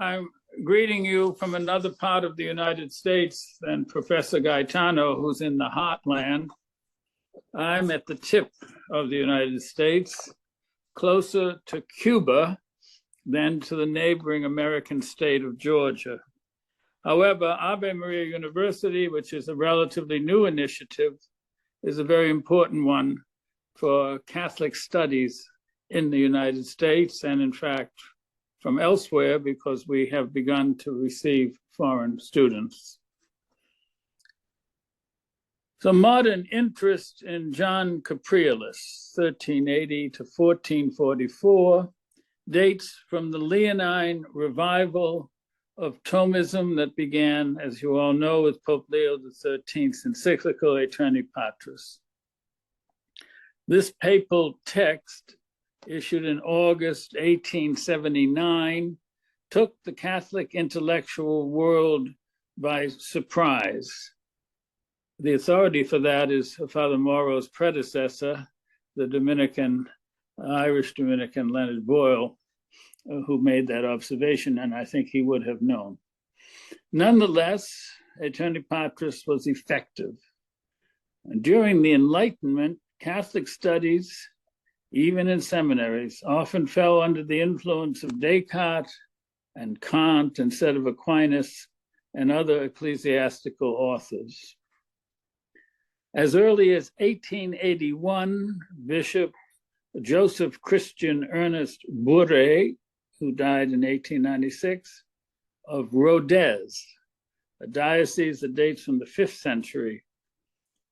I'm greeting you from another part of the United States than Professor Gaetano, who's in the heartland. I'm at the tip of the United States, closer to Cuba than to the neighboring American state of Georgia. However, Ave Maria University, which is a relatively new initiative, is a very important one for Catholic studies in the United States and, in fact, from elsewhere, because we have begun to receive foreign students. So modern interest in John Capriolus, 1380 to 1444, dates from the Leonine revival of Thomism that began, as you all know, with Pope Leo XIII's encyclical Aeterni Patris. This papal text, issued in August 1879, took the Catholic intellectual world by surprise. The authority for that is Father Morrow's predecessor, the Irish Dominican Leonard Boyle, who made that observation, and I think he would have known. Nonetheless, Aeterni Patris was effective. And during the Enlightenment, Catholic studies, even in seminaries, often fell under the influence of Descartes and Kant instead of Aquinas and other ecclesiastical authors. As early as 1881, Bishop Joseph Christian Ernest Bourret, who died in 1896, of Rodez, a diocese that dates from the 5th century,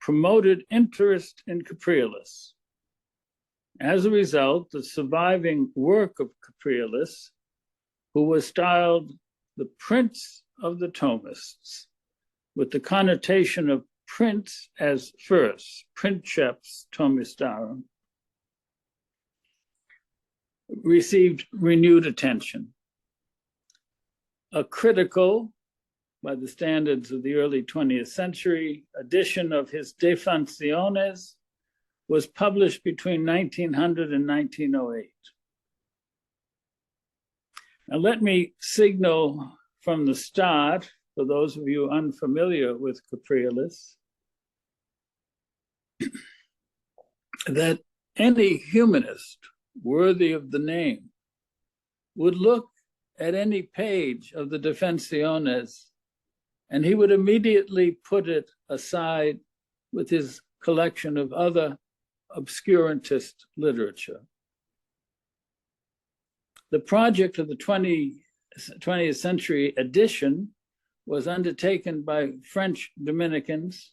promoted interest in Capriolus. As a result, the surviving work of Capriolus, who was styled the Prince of the Thomists, with the connotation of prince as first, Princeps Thomistarum, received renewed attention. A critical, by the standards of the early 20th century, edition of his De Functiones was published between 1900 and 1908. Now let me signal from the start, for those of you unfamiliar with Capriolus, that any humanist worthy of the name would look at any page of the De Functiones and he would immediately put it aside with his collection of other obscurantist literature. The project of the 20th century edition was undertaken by French Dominicans.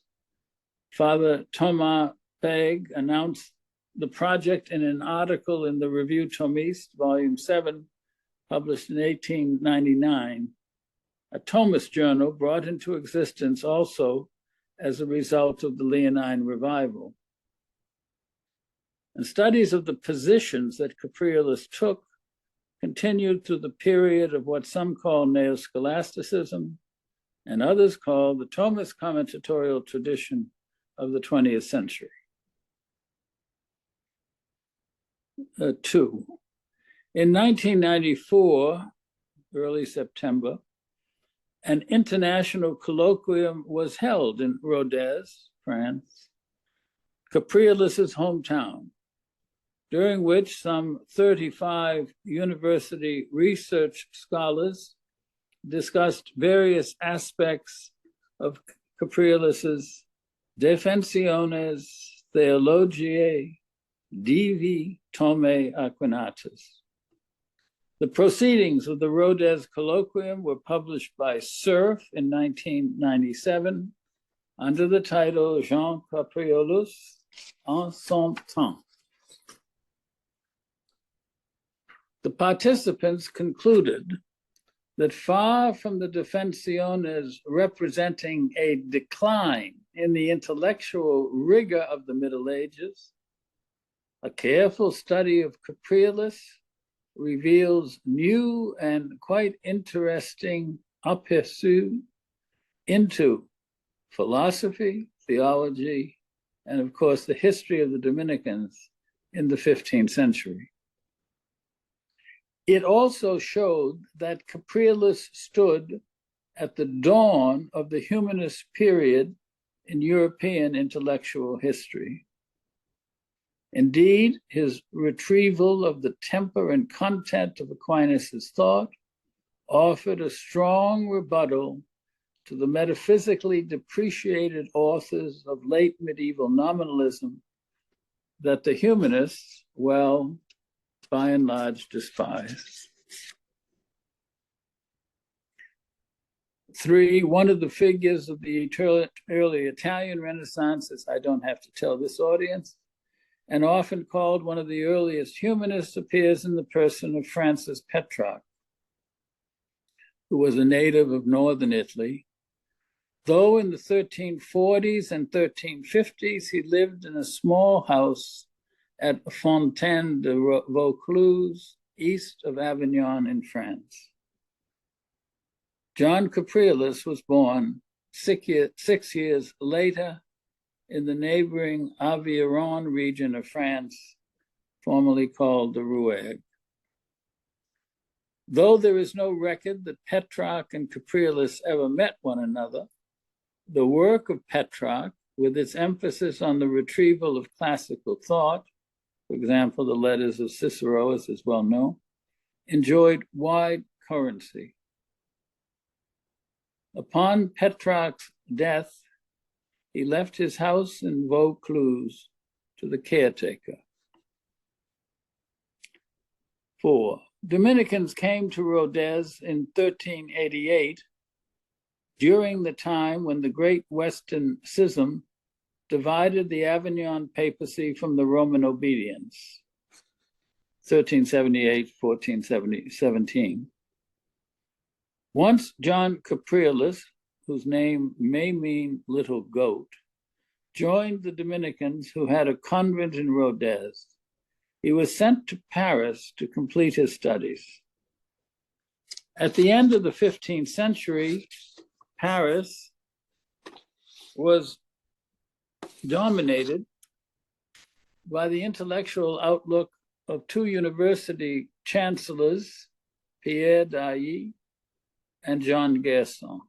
Father Thomas Peg announced the project in an article in the Revue Thomiste, Volume 7, published in 1899, a Thomist journal brought into existence also as a result of the Leonine revival. And studies of the positions that Capriolus took continued through the period of what some call Neoscholasticism and others call the Thomist commentatorial tradition of the 20th century. 2. In 1994, early September, an international colloquium was held in Rodez, France, Capriolus's hometown, during which some 35 university research scholars discussed various aspects of Capriolus's Defensiones Theologiae Divi Tome Aquinatus. The proceedings of the Rodez Colloquium were published by Cerf in 1997 under the title Jean Capriolus en son temps. The participants concluded that far from the Defensiones representing a decline in the intellectual rigor of the Middle Ages, a careful study of Capriolus reveals new and quite interesting aperçus into philosophy, theology, and of course the history of the Dominicans in the 15th century. It also showed that Capriolus stood at the dawn of the humanist period in European intellectual history. Indeed, his retrieval of the temper and content of Aquinas' thought offered a strong rebuttal to the metaphysically depreciated authors of late medieval nominalism that the humanists, well, by and large, despise. 3, one of the figures of the early Italian Renaissance, as I don't have to tell this audience, and often called one of the earliest humanists, appears in the person of Francis Petrarch, who was a native of northern Italy. Though in the 1340s and 1350s, he lived in a small house at Fontaine de Vaucluse, east of Avignon in France. John Capriolus was born 6 years later in the neighboring Aveyron region of France, formerly called the Rouergue. Though there is no record that Petrarch and Capriolus ever met one another, the work of Petrarch, with its emphasis on the retrieval of classical thought, for example, the letters of Cicero, as is well known, enjoyed wide currency. Upon Petrarch's death, he left his house in Vaucluse to the caretaker. 4. Dominicans came to Rodez in 1388, during the time when the Great Western Schism divided the Avignon papacy from the Roman obedience, 1378-1417. Once John Capriolus, whose name may mean little goat, joined the Dominicans who had a convent in Rodez. He was sent to Paris to complete his studies. At the end of the 15th century, Paris was dominated by the intellectual outlook of 2 university chancellors, Pierre d'Ailly and Jean Gerson.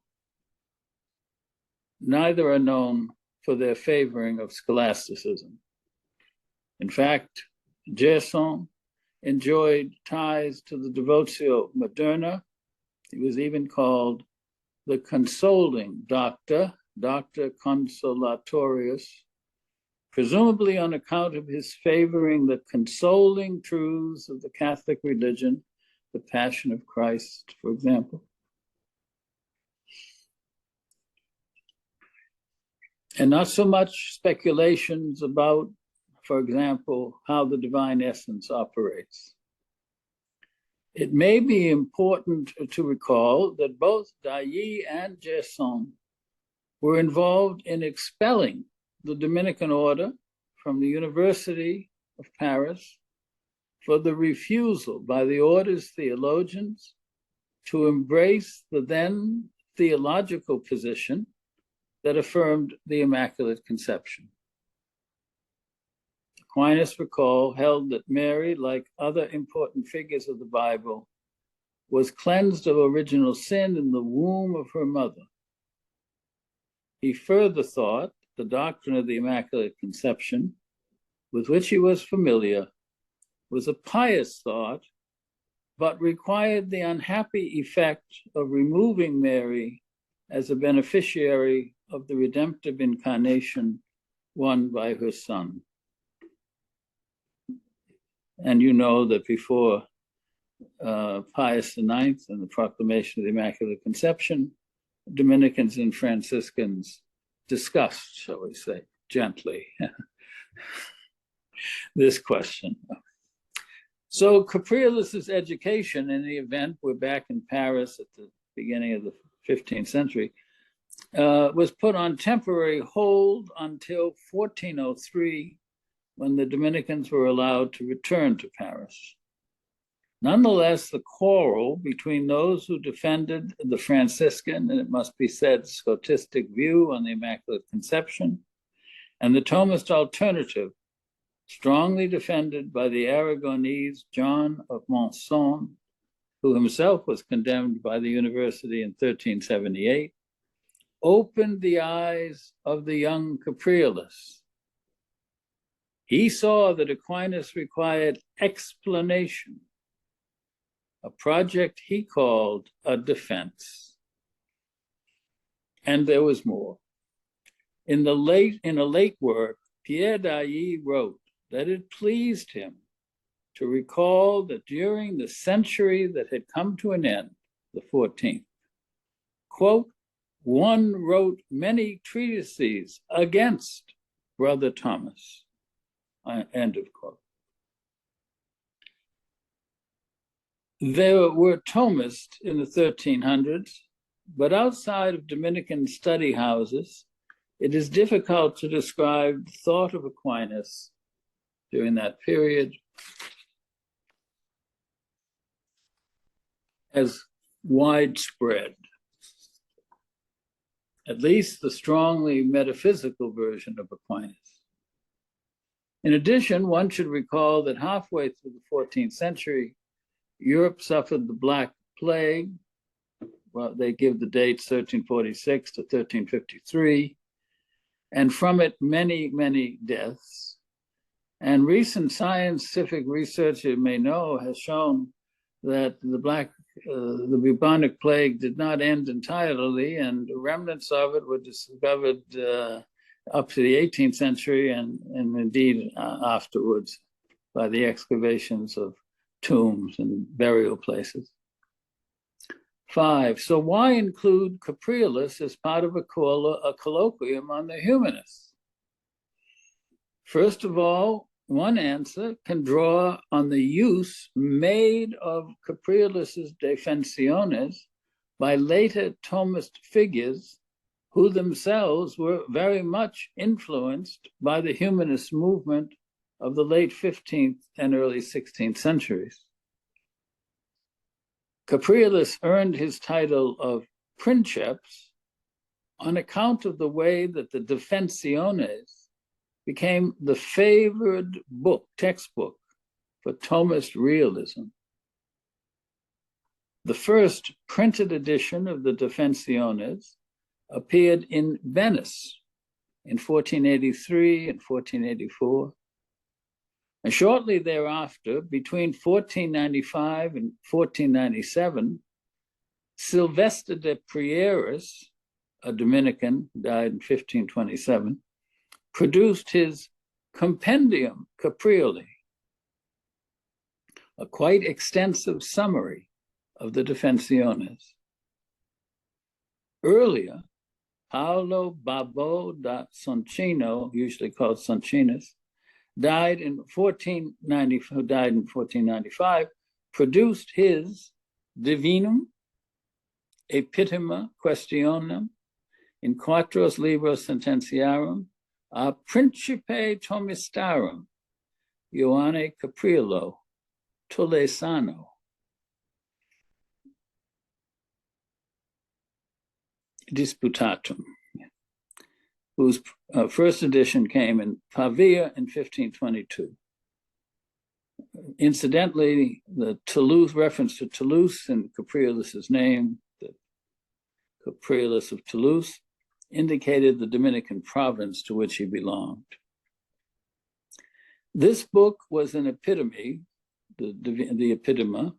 Neither are known for their favoring of scholasticism. In fact, Gerson enjoyed ties to the Devotio Moderna. He was even called the consoling doctor, Doctor Consolatorius, presumably on account of his favoring the consoling truths of the Catholic religion, the Passion of Christ, for example. And not so much speculations about, for example, how the divine essence operates. It may be important to recall that both d'Ailly and Gerson were involved in expelling the Dominican order from the University of Paris for the refusal by the order's theologians to embrace the then theological position that affirmed the Immaculate Conception. Aquinas, recall, held that Mary, like other important figures of the Bible, was cleansed of original sin in the womb of her mother. He further thought the doctrine of the Immaculate Conception, with which he was familiar, was a pious thought, but required the unhappy effect of removing Mary as a beneficiary of the redemptive incarnation won by her Son. And you know that before Pius IX and the proclamation of the Immaculate Conception, Dominicans and Franciscans discussed, shall we say, gently, this question. So Capriolus's education, in the event, we're back in Paris at the beginning of the 15th century, was put on temporary hold until 1403, when the Dominicans were allowed to return to Paris. Nonetheless, the quarrel between those who defended the Franciscan, and it must be said, Scotistic view on the Immaculate Conception, and the Thomist alternative, strongly defended by the Aragonese John of Monson who himself was condemned by the university in 1378, opened the eyes of the young Capreolus. He saw that Aquinas required explanation, a project he called a defense. And there was more. In a late work, Pierre d'Ailly wrote that it pleased him to recall that during the century that had come to an end, the 14th, quote, one wrote many treatises against Brother Thomas, end of quote. There were Thomists in the 1300s, but outside of Dominican study houses, it is difficult to describe the thought of Aquinas during that period as widespread. At least the strongly metaphysical version of Aquinas. In addition, one should recall that halfway through the 14th century, Europe suffered the Black Plague. Well, they give the dates 1346 to 1353, and from it, many, many deaths. And recent scientific research, you may know, has shown that the bubonic plague did not end entirely, and remnants of it were discovered up to the 18th century and indeed afterwards by the excavations of tombs and burial places. 5, so why include Capreolus as part of a colloquium on the humanists? First of all, one answer can draw on the use made of Capreolus's Defensiones by later Thomist figures who themselves were very much influenced by the humanist movement of the late 15th and early 16th centuries. Capreolus earned his title of princeps on account of the way that the Defensiones became the favored textbook for Thomist realism. The first printed edition of the Defensiones appeared in Venice in 1483 and 1484. And shortly thereafter, between 1495 and 1497, Sylvester de Prieris, a Dominican, died in 1527, produced his Compendium Capreoli, a quite extensive summary of the Defensiones. Earlier, Paolo Babbo da Soncino, usually called Soncinus, died in 1495, produced his Divinum Epitoma Questionum in Quatros Libros Sententiarum a Principe Thomistarum Ioanne Capriolo Tolesano. Disputatum, whose first edition came in Pavia in 1522. Incidentally, the Toulouse reference to Toulouse in Capreolus's name, the Capreolus of Toulouse, indicated the Dominican province to which he belonged. This book was an epitome, the epitoma,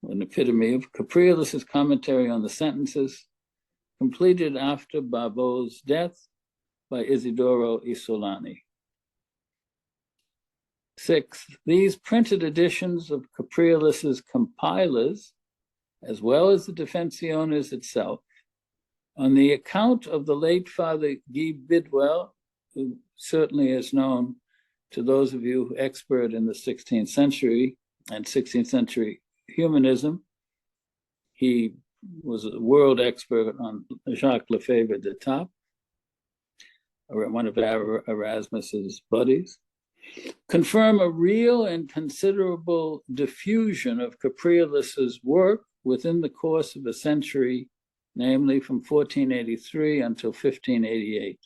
an epitome of Capreolus's commentary on the sentences, completed after Babbo's death by Isidoro Isolani. 6, these printed editions of Capreolus's compilers, as well as the Defensiones itself, on the account of the late Father Guy Bidwell, who certainly is known to those of you expert in the 16th century and 16th century humanism. He was a world expert on Jacques Lefebvre d'Etaples, one of Erasmus's buddies, confirm a real and considerable diffusion of Capreolus's work within the course of a century, namely from 1483 until 1588.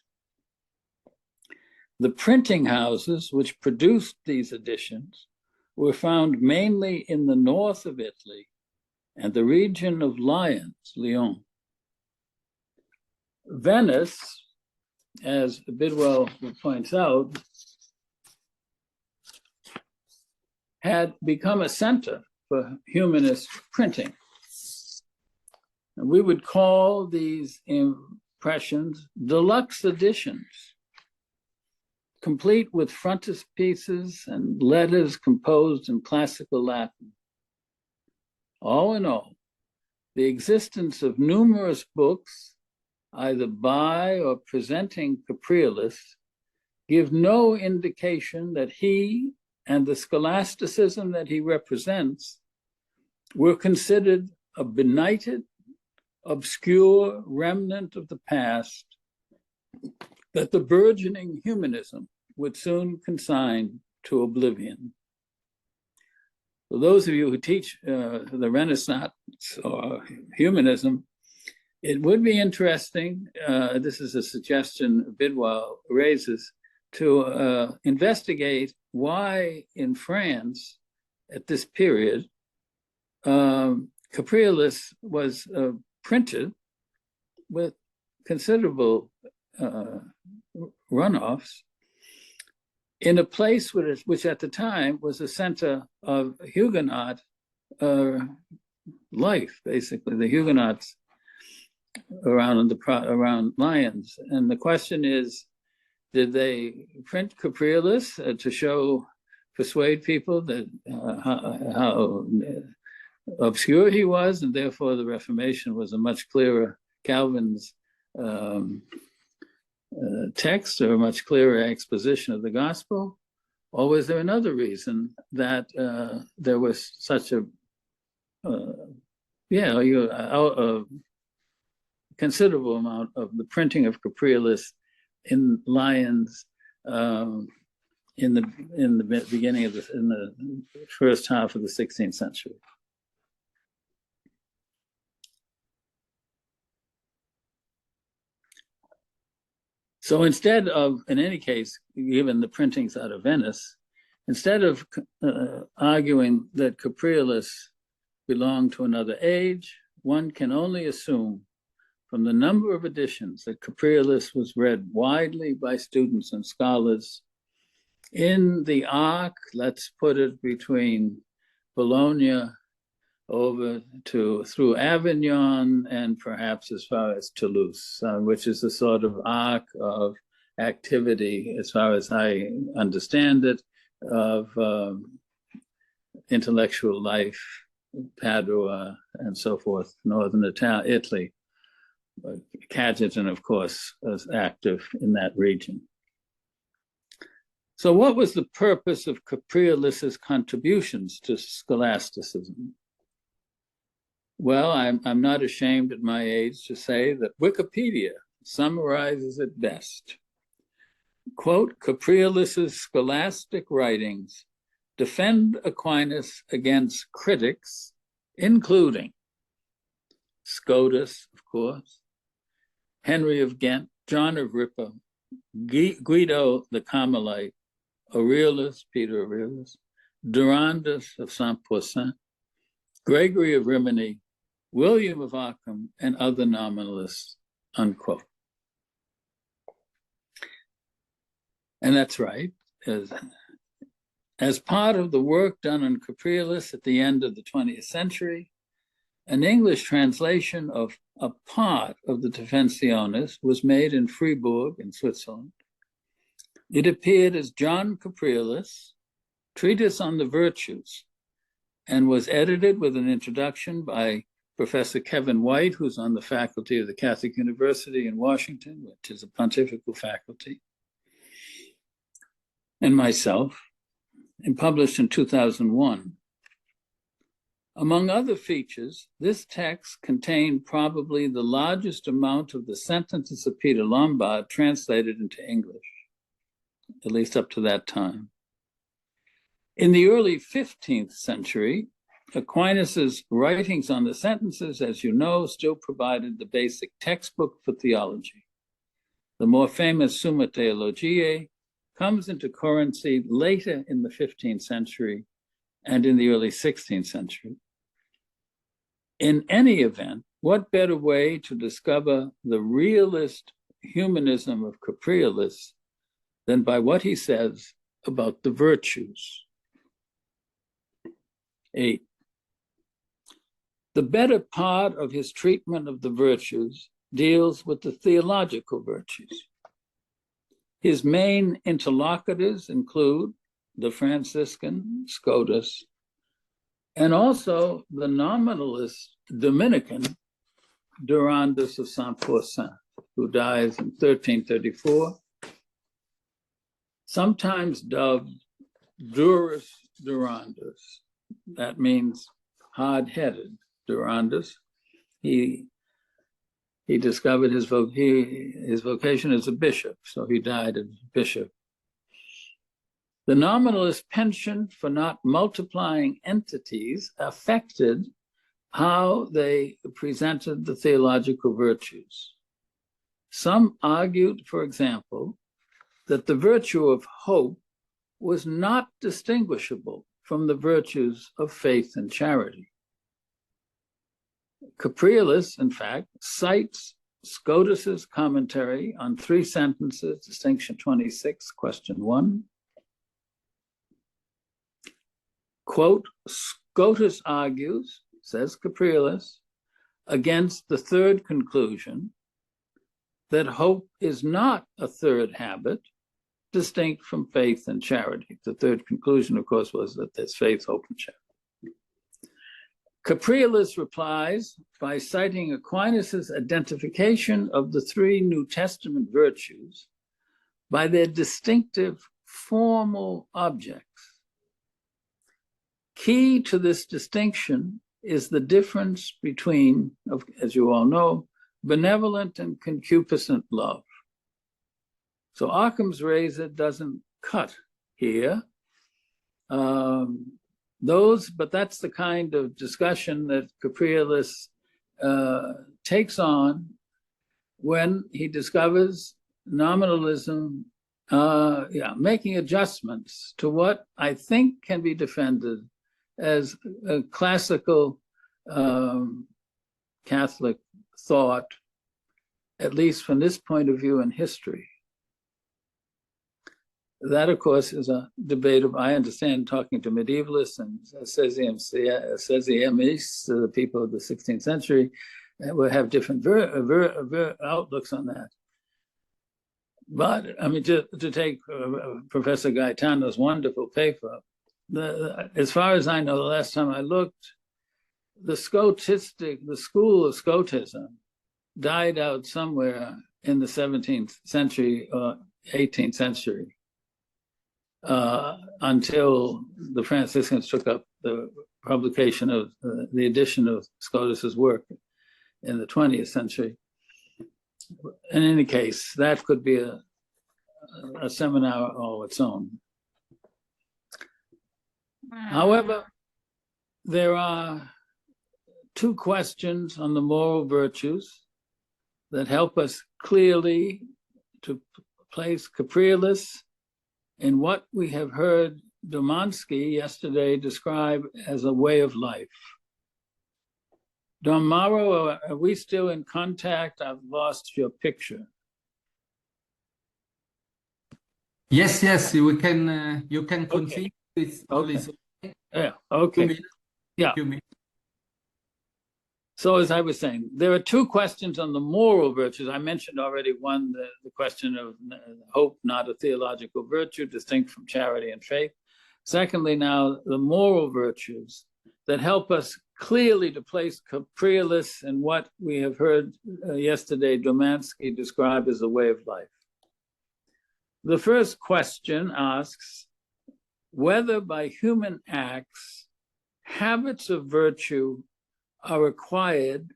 The printing houses which produced these editions were found mainly in the north of Italy, and the region of Lyons, Lyon. Venice, as Bidwell points out, had become a center for humanist printing. And we would call these impressions deluxe editions, complete with frontispieces and letters composed in classical Latin. All in all, the existence of numerous books, either by or presenting Capreolus, give no indication that he and the scholasticism that he represents were considered a benighted, obscure remnant of the past that the burgeoning humanism would soon consign to oblivion. For those of you who teach the Renaissance or humanism, it would be interesting, this is a suggestion Bidwell raises, to investigate why in France at this period, Capreolus was printed with considerable runoffs in a place which at the time was a center of Huguenot life, basically, the Huguenots around Lyons. And the question is, did they print Capreolus to persuade people that how obscure he was, and therefore the Reformation was a much clearer Calvin's text or a much clearer exposition of the gospel? Or was there another reason that there was such a considerable amount of the printing of Capreolus in Lyons in the beginning of in the first half of the 16th century? So instead of, in any case, given the printings out of Venice, instead of arguing that Capreolus belonged to another age, one can only assume from the number of editions that Capreolus was read widely by students and scholars in the arc, let's put it between Bologna over through Avignon and perhaps as far as Toulouse, which is a sort of arc of activity, as far as I understand it, of intellectual life, Padua and so forth, northern Italy. Cajetan, of course, was active in that region. So what was the purpose of Capreolus's contributions to scholasticism? Well, I'm not ashamed at my age to say that Wikipedia summarizes it best. Quote, Capreolus's scholastic writings defend Aquinas against critics, including Scotus, of course, Henry of Ghent, John of Rippa, Guido the Carmelite, Aurelius, Peter Aurelius, Durandus of Saint-Pourçain, Gregory of Rimini, William of Ockham, and other nominalists, unquote. And that's right. As part of the work done on Capreolus at the end of the 20th century, an English translation of a part of the Defensiones was made in Fribourg in Switzerland. It appeared as John Capreolus, Treatise on the Virtues, and was edited with an introduction by Professor Kevin White, who's on the faculty of the Catholic University in Washington, which is a pontifical faculty, and myself, and published in 2001. Among other features, this text contained probably the largest amount of the sentences of Peter Lombard translated into English, at least up to that time. In the early 15th century, Aquinas's writings on the sentences, as you know, still provided the basic textbook for theology. The more famous Summa Theologiae comes into currency later in the 15th century and in the early 16th century. In any event, what better way to discover the realist humanism of Capriolus than by what he says about the virtues? 8. The better part of his treatment of the virtues deals with the theological virtues. His main interlocutors include the Franciscan Scotus and also the nominalist Dominican Durandus of Saint-Pourçain, who dies in 1334, sometimes dubbed Durus Durandus. That means hard-headed Durandus. He discovered his vocation as a bishop, so he died as a bishop. The nominalist penchant for not multiplying entities affected how they presented the theological virtues. Some argued, for example, that the virtue of hope was not distinguishable from the virtues of faith and charity. Capriolus, in fact, cites Scotus's commentary on 3 sentences, distinction 26, question 1. Quote, Scotus argues, says Capriolus, against the third conclusion that hope is not a third habit distinct from faith and charity. The third conclusion, of course, was that there's faith, hope, and charity. Capriolus replies by citing Aquinas's identification of the 3 New Testament virtues by their distinctive formal objects. Key to this distinction is the difference between, as you all know, benevolent and concupiscent love. So Occam's razor doesn't cut here. But that's the kind of discussion that Capriolus takes on when he discovers nominalism, making adjustments to what I think can be defended as a classical Catholic thought, at least from this point of view in history. That, of course, is a debate of, I understand, talking to medievalists and seziemistes, the people of the 16th century, will have different outlooks on that. But, I mean, to take Professor Gaetano's wonderful paper, as far as I know, the last time I looked, the school of Scotism died out somewhere in the 17th century or 18th century. Until the Franciscans took up the publication of the edition of Scotus's work in the 20th century. In any case, that could be a seminar all its own. However, there are 2 questions on the moral virtues that help us clearly to place Capriolus in what we have heard Domansky yesterday describe as a way of life. Don Mauro, are we still in contact? I've lost your picture. Yes, you can continue. Okay. Yeah, okay. Yeah. So as I was saying, there are 2 questions on the moral virtues. I mentioned already one, the question of hope, not a theological virtue, distinct from charity and faith. Secondly, now, the moral virtues that help us clearly to place Capriolus in what we have heard yesterday Domansky describe as a way of life. The first question asks whether by human acts, habits of virtue are acquired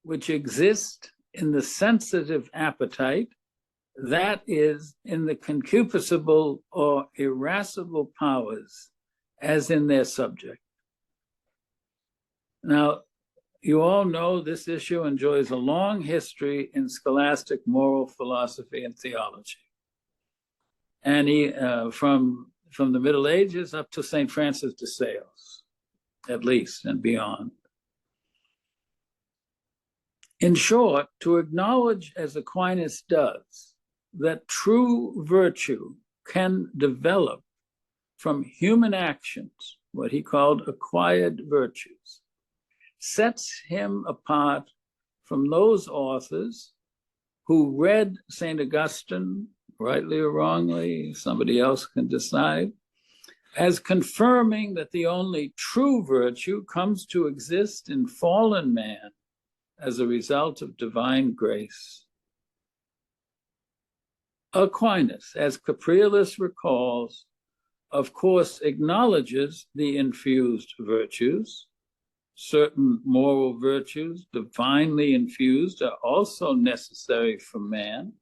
which exist in the sensitive appetite, that is, in the concupiscible or irascible powers, as in their subject. Now, you all know this issue enjoys a long history in scholastic moral philosophy and theology. And from the Middle Ages up to St. Francis de Sales, at least, and beyond. In short, to acknowledge, as Aquinas does, that true virtue can develop from human actions, what he called acquired virtues, sets him apart from those authors who read St. Augustine, rightly or wrongly, somebody else can decide, as confirming that the only true virtue comes to exist in fallen man as a result of divine grace. Aquinas, as Capriolus recalls, of course acknowledges the infused virtues. Certain moral virtues, divinely infused, are also necessary for man.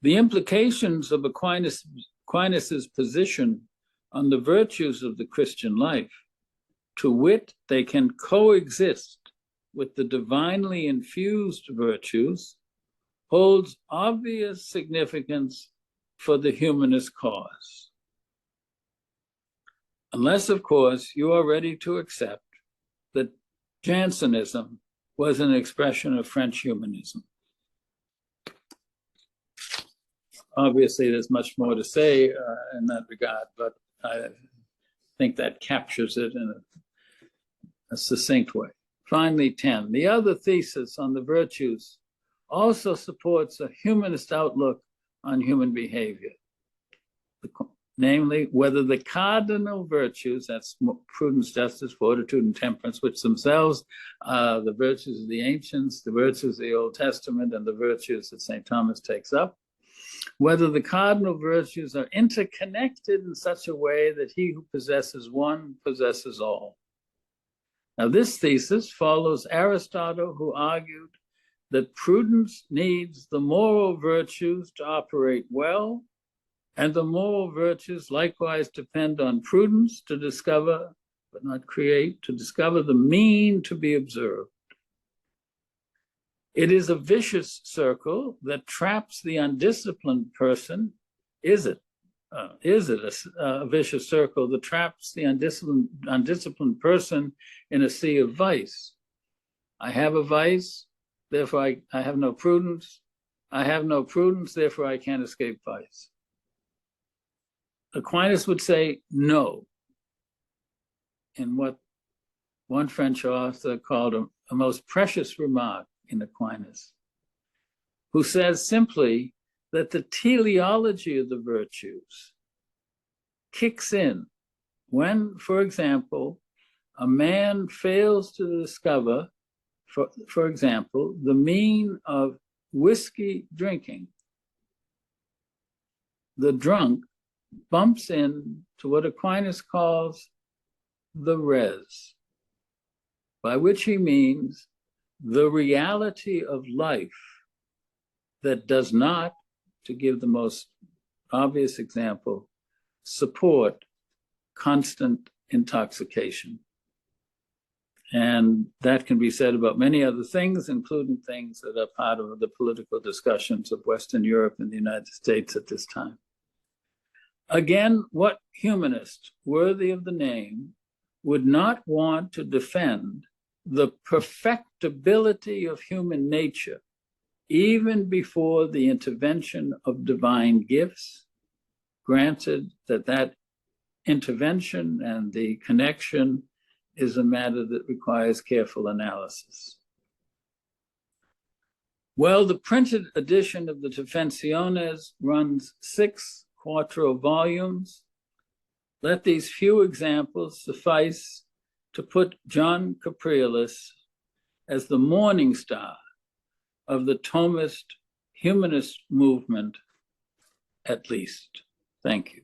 The implications of Aquinas's position on the virtues of the Christian life, to wit, they can coexist with the divinely infused virtues, holds obvious significance for the humanist cause. Unless, of course, you are ready to accept that Jansenism was an expression of French humanism. Obviously, there's much more to say in that regard, but I think that captures it in a succinct way. Finally, 10. The other thesis on the virtues also supports a humanist outlook on human behavior. Namely, whether the cardinal virtues, that's prudence, justice, fortitude, and temperance, which themselves are the virtues of the ancients, the virtues of the Old Testament, and the virtues that St. Thomas takes up, whether the cardinal virtues are interconnected in such a way that he who possesses one possesses all. Now, this thesis follows Aristotle, who argued that prudence needs the moral virtues to operate well, and the moral virtues likewise depend on prudence to discover, but not create, to discover the mean to be observed. It is a vicious circle that traps the undisciplined person. Is it a vicious circle that traps the undisciplined person in a sea of vice? I have a vice, therefore I have no prudence. I have no prudence, therefore I can't escape vice. Aquinas would say no, in what one French author called a most precious remark in Aquinas, who says simply that the teleology of the virtues kicks in when, for example, a man fails to discover, for example, the mean of whiskey drinking. The drunk bumps in to what Aquinas calls the res, by which he means the reality of life that does not, to give the most obvious example, support constant intoxication. And that can be said about many other things, including things that are part of the political discussions of Western Europe and the United States at this time. Again, what humanist worthy of the name would not want to defend the perfectibility of human nature even before the intervention of divine gifts, granted that that intervention and the connection is a matter that requires careful analysis? Well, the printed edition of the Defensiones runs 6 quarto volumes. Let these few examples suffice to put John Capriolus as the morning star of the Thomist humanist movement, at least. Thank you.